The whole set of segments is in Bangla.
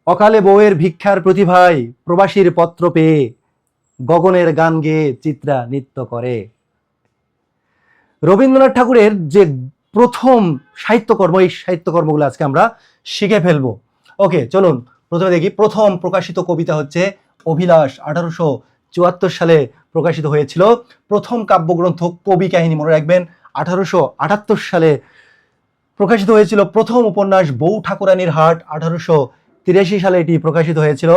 অকালে বউয়ের ভিক্ষার প্রতিভায় প্রবাসীর পত্র পেয়ে গগনের গান গেয়ে চিত্রা নৃত্য করে। রবীন্দ্রনাথ ঠাকুরের যে প্রথম সাহিত্যকর্ম, এই সাহিত্যকর্মগুলো আজকে আমরা শিখে ফেলবো। ওকে, চলুন প্রথমে দেখি। প্রথম প্রকাশিত কবিতা হচ্ছে অভিলাষ, 1874 সালে প্রকাশিত হয়েছিল। প্রথম কাব্যগ্রন্থ কবি কাহিনী, মনে রাখবেন, 1878 সালে প্রকাশিত হয়েছিল। প্রথম উপন্যাস বউ ঠাকুরানীর হাট, 1883 সালে এটি প্রকাশিত হয়েছিল।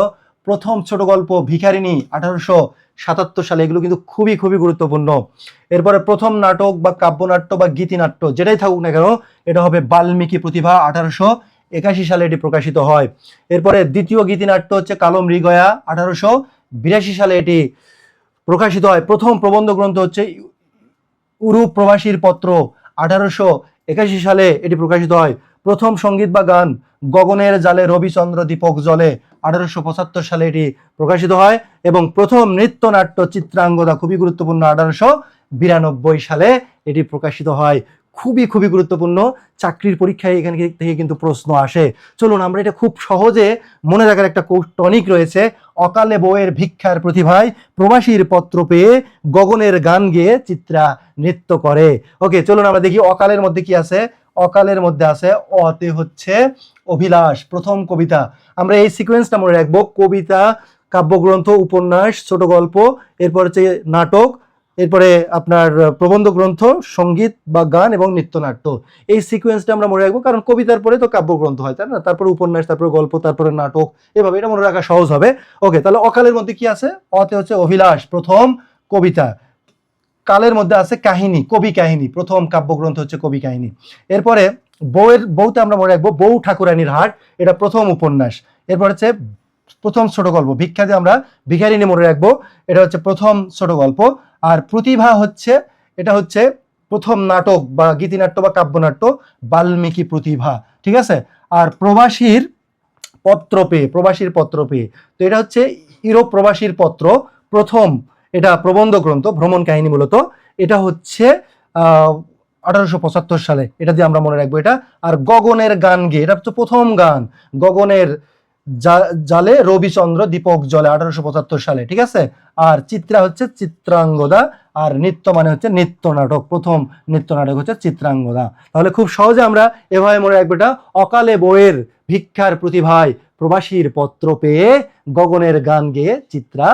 প্রথম ছোট গল্প ভিখারিনী, 1877 সালে। এগুলো কিন্তু খুবই খুবই গুরুত্বপূর্ণ। এরপরে প্রথম নাটক বা কাব্যনাট্য বা গীতিনাট্য যেটাই থাকুক না কেন, এটা হবে বাল্মীকি প্রতিভা, 1881 সালে এটি প্রকাশিত হয়। এরপরে দ্বিতীয় গীতিনাট্য হচ্ছে কালো মৃগয়া, 1882 সালে এটি প্রকাশিত হয়। প্রথম প্রবন্ধ গ্রন্থ হচ্ছে ইউরোপ প্রবাসীর পত্র, 1881 সালে এটি প্রকাশিত হয়। প্রথম সঙ্গীত বা গান গগনের জালে রবিচন্দ্র দীপক জলে, 1875 সালে এটি প্রকাশিত হয়। এবং প্রথম নৃত্যনাট্য চিত্রাঙ্গদা, খুবই গুরুত্বপূর্ণ, 1892 সালে এটি প্রকাশিত হয়। খুবই খুবই গুরুত্বপূর্ণ, চাকরির পরীক্ষায় এখান থেকে কিন্তু প্রশ্ন আসে। চলুন আমরা এটা খুব সহজে মনে রাখার একটা টনিক রয়েছে। অকালে বউয়ের ভিক্ষার প্রতিভায় প্রবাসীর পত্র পেয়ে গগনের গান গেয়ে চিত্রা নৃত্য করে। ওকে, চলুন আমরা দেখি অকালের মধ্যে কি আছে। অকালের মধ্যে আছে অতে হচ্ছে অভিলাষ, প্রথম কবিতা। আমরা এই সিকোয়েন্সটা মনে রাখবো: কবিতা, কাব্যগ্রন্থ, উপন্যাস, ছোট গল্প, এরপর হচ্ছে নাটক, এরপরে আপনার প্রবন্ধ গ্রন্থ, সঙ্গীত বা গান এবং নৃত্যনাট্য। এই সিকোয়েন্সটা আমরা মনে রাখবো, কারণ কবিতার পরে তো কাব্যগ্রন্থ হয়, তাই না? তারপরে উপন্যাস, তারপরে গল্প, তারপরে নাটক, এভাবে এটা মনে রাখা সহজ হবে। ওকে, তাহলে অকালের মধ্যে কি আছে? অতে হচ্ছে অভিলাষ, প্রথম কবিতা। কালের মধ্যে আছে কাহিনী, কবি কাহিনী, প্রথম কাব্যগ্রন্থ হচ্ছে কবি কাহিনী। এরপরে বউতে আমরা মনে রাখবো বউ ঠাকুরানীর হাট, এটা প্রথম উপন্যাস। এরপর হচ্ছে প্রথম ছোট গল্প ভিক্ষাতে আমরা ভিখারিনী মনে রাখবো, এটা হচ্ছে প্রথম ছোট গল্প। আর প্রতিভা হচ্ছে, এটা হচ্ছে প্রথম নাটক বা গীতিনাট্য বা কাব্যনাট্য, বাল্মীকি প্রতিভা, ঠিক আছে। আর প্রবাসীর পত্র পেয়ে, তো এটা হচ্ছে ইউরোপ প্রবাসীর পত্র, প্রথম, এটা প্রবন্ধ গ্রন্থ, ভ্রমণ কাহিনী মূলত। এটা হচ্ছে 1875 সালে, এটা দিয়ে আমরা মনে রাখবো এটা। আর গগনের গান গেয়ে, এটা হচ্ছে প্রথম গান, গগনের জালে রবিচন্দ্র দীপক জলে, 1875 সালে, ঠিক আছে। আর চিত্রা হচ্ছে চিত্রাঙ্গদা, আর নৃত্য মানে হচ্ছে নৃত্য নাটক, প্রথম নৃত্য নাটক হচ্ছে চিত্রাঙ্গদা। তাহলে খুব সহজে আমরা এভাবে মনে রাখবো এটা: অকালে বউয়ের ভিক্ষার প্রতিভায় প্রবাসীর পত্র পেয়ে গগনের গান গেয়ে চিত্রা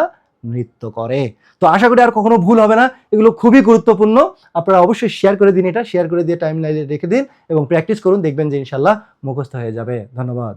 নৃত্য করে। তো আশা করি আর কখনো ভুল হবে না। এগুলো খুবই গুরুত্বপূর্ণ। আপনারা অবশ্যই শেয়ার করে দিন, এটা শেয়ার করে দিয়ে টাইম লাইনে রেখে দিন এবং প্র্যাকটিস করুন, দেখবেন যে ইনশাল্লাহ মুখস্থ হয়ে যাবে। ধন্যবাদ।